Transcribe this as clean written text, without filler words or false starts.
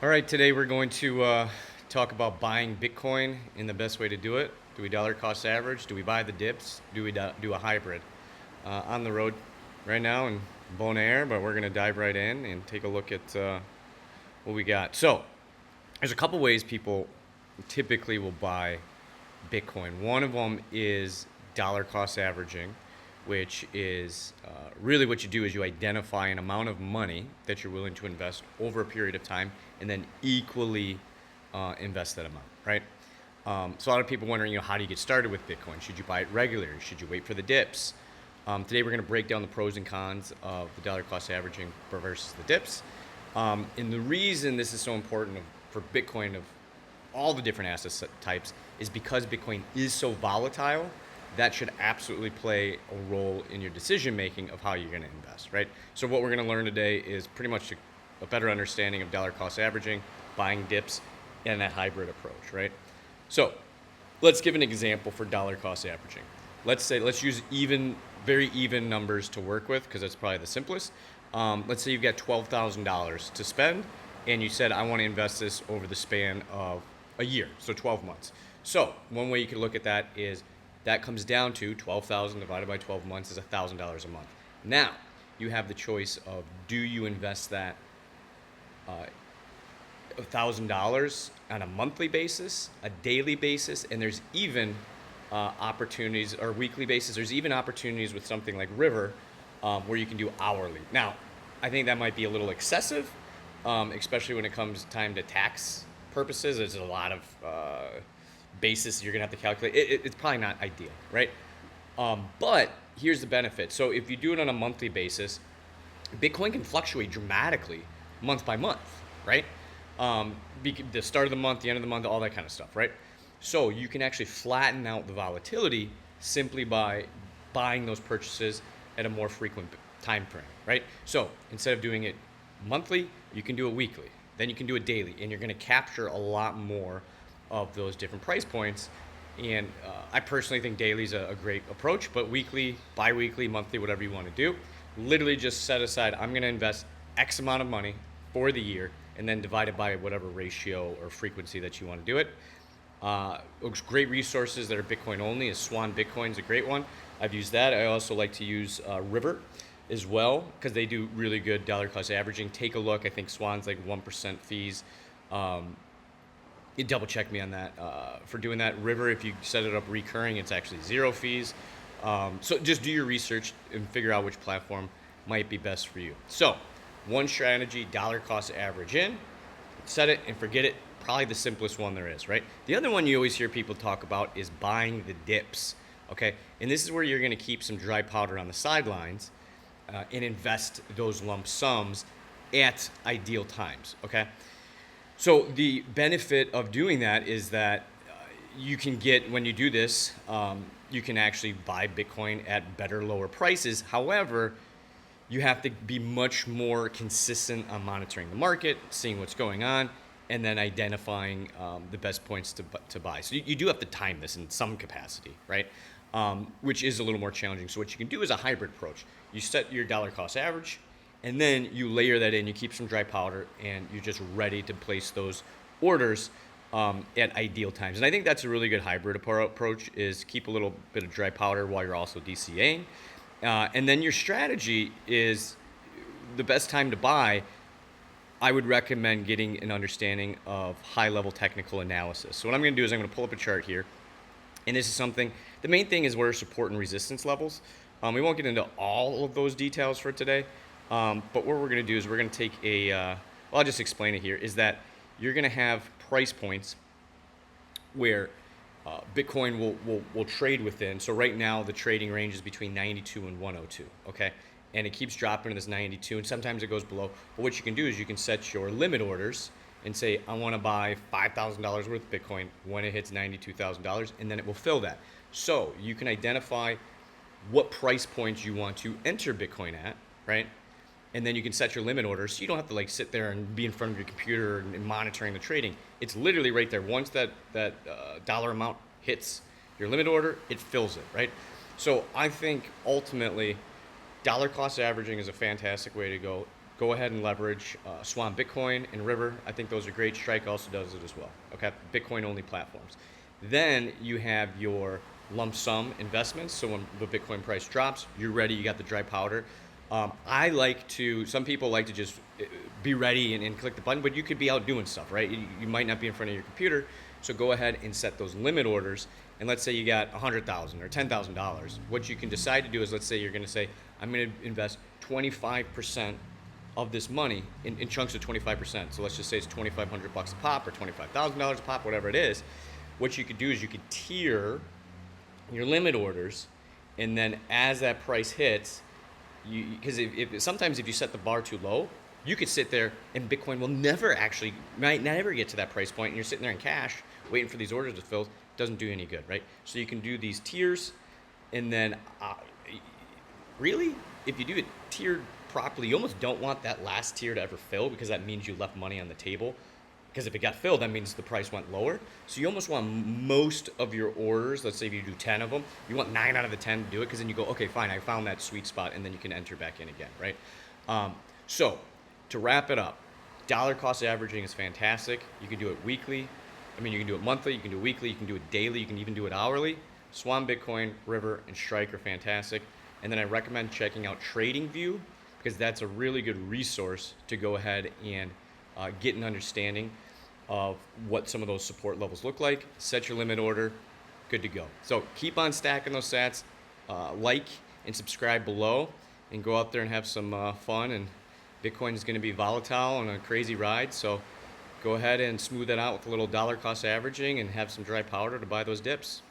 All right, today we're going to talk about buying Bitcoin and the best way to do it. Do we dollar cost average? Do we buy the dips? Do we do a hybrid? On the road right now in Bonaire, but we're going to dive right in and take a look at what we got. So, there's a couple ways people typically will buy Bitcoin. One of them is dollar cost averaging, which is really what you do is you identify an amount of money that you're willing to invest over a period of time and then equally invest that amount, right? So a lot of people wondering, how do you get started with Bitcoin? Should you buy it regularly? Should you wait for the dips? Today we're going to break down the pros and cons of the dollar cost averaging versus the dips. And the reason this is so important for Bitcoin of all the different asset types is because Bitcoin is so volatile. That should absolutely play a role in your decision making of how you're going to invest, right? So what we're going to learn today is pretty much a better understanding of dollar cost averaging, buying dips, and that hybrid approach, right? So let's give an example for dollar cost averaging. Let's use very even numbers to work with because that's probably the simplest. Let's say you've got $12,000 to spend, and you said I want to invest this over the span of a year, so 12 months. So one way you can look at that is that comes down to 12,000 divided by 12 months is $1,000 a month. Now you have the choice of do you invest that $1,000 on a monthly basis, a daily basis, and there's even opportunities or weekly basis. There's even opportunities with something like River where you can do hourly. Now, I think that might be a little excessive, especially when it comes time to tax purposes. There's a lot of basis you're gonna have to calculate. It's probably not ideal, right? But here's the benefit. So if you do it on a monthly basis, Bitcoin can fluctuate dramatically month by month, right? The start of the month, the end of the month, all that kind of stuff, right? So you can actually flatten out the volatility simply by buying those purchases at a more frequent time frame, right? So instead of doing it monthly, you can do it weekly. Then you can do it daily, and you're going to capture a lot more of those different price points. And I personally think daily is a great approach, but weekly, bi-weekly, monthly, whatever you want to do, literally just set aside, I'm going to invest X amount of money for the year, and then divide it by whatever ratio or frequency that you want to do it. Great resources that are Bitcoin only is Swan Bitcoin is a great one. I've used that. I also like to use River as well because they do really good dollar cost averaging. Take a look. I think Swan's like 1% fees. You double check me on that for doing that. River, if you set it up recurring, it's actually zero fees. So just do your research and figure out which platform might be best for you. So one strategy, dollar cost average in, set it and forget it. Probably the simplest one there is, right? The other one you always hear people talk about is buying the dips, okay? And this is where you're going to keep some dry powder on the sidelines and invest those lump sums at ideal times, okay? So the benefit of doing that is that you can get, when you do this, you can actually buy Bitcoin at better, lower prices. However, you have to be much more consistent on monitoring the market, seeing what's going on, and then identifying the best points to buy. So you do have to time this in some capacity, right? Which is a little more challenging. So what you can do is a hybrid approach. You set your dollar cost average, and then you layer that in. You keep some dry powder, and you're just ready to place those orders at ideal times. And I think that's a really good hybrid approach is keep a little bit of dry powder while you're also DCAing. And then your strategy is the best time to buy. I would recommend getting an understanding of high-level technical analysis. So what I'm going to do is I'm going to pull up a chart here. And this is something, the main thing is what are support and resistance levels. We won't get into all of those details for today. But what we're going to do is we're going to take I'll just explain it here, is that you're going to have price points where Bitcoin will trade within. So right now the trading range is between 92 and 102, okay? And it keeps dropping to this 92, and sometimes it goes below. But what you can do is you can set your limit orders and say, I want to buy $5,000 worth of Bitcoin when it hits $92,000, and then it will fill that. So you can identify what price points you want to enter Bitcoin at, right? And then you can set your limit orders. So you don't have to sit there and be in front of your computer and monitoring the trading. It's literally right there. Once that dollar amount hits your limit order, it fills it, right? So I think ultimately dollar cost averaging is a fantastic way to go. go ahead and leverage Swan Bitcoin and River. I think those are great. Strike also does it as well. Okay, Bitcoin only platforms. Then you have your lump sum investments. So when the Bitcoin price drops, you're ready. You got the dry powder. I like to. Some people like to just be ready and click the button, but you could be out doing stuff, right? You might not be in front of your computer. So go ahead and set those limit orders. And let's say you got $100,000 or $10,000. What you can decide to do is, let's say you're going to say, I'm going to invest 25% of this money in chunks of 25%. So let's just say it's $2,500 a pop or $25,000 a pop, whatever it is. What you could do is you could tier your limit orders, and then as that price hits, because sometimes if you set the bar too low, you could sit there and Bitcoin will might never get to that price point, and you're sitting there in cash waiting for these orders to fill. Doesn't do any good, right? So you can do these tiers, and then really, if you do it tiered properly, you almost don't want that last tier to ever fill, because that means you left money on the table. Because if it got filled, that means the price went lower. So you almost want most of your orders, let's say if you do 10 of them, you want 9 out of the 10 to do it, because then you go, okay, fine, I found that sweet spot, and then you can enter back in again, right? So to wrap it up, dollar cost averaging is fantastic. You can do it weekly. You can do it monthly, you can do it weekly, you can do it daily, you can even do it hourly. Swan Bitcoin, River, and Strike are fantastic. And then I recommend checking out TradingView, because that's a really good resource to go ahead and get an understanding of what some of those support levels look like. Set your limit order, good to go. So keep on stacking those sats. Like and subscribe below, and go out there and have some fun. And Bitcoin is going to be volatile and a crazy ride, so go ahead and smooth that out with a little dollar cost averaging and have some dry powder to buy those dips.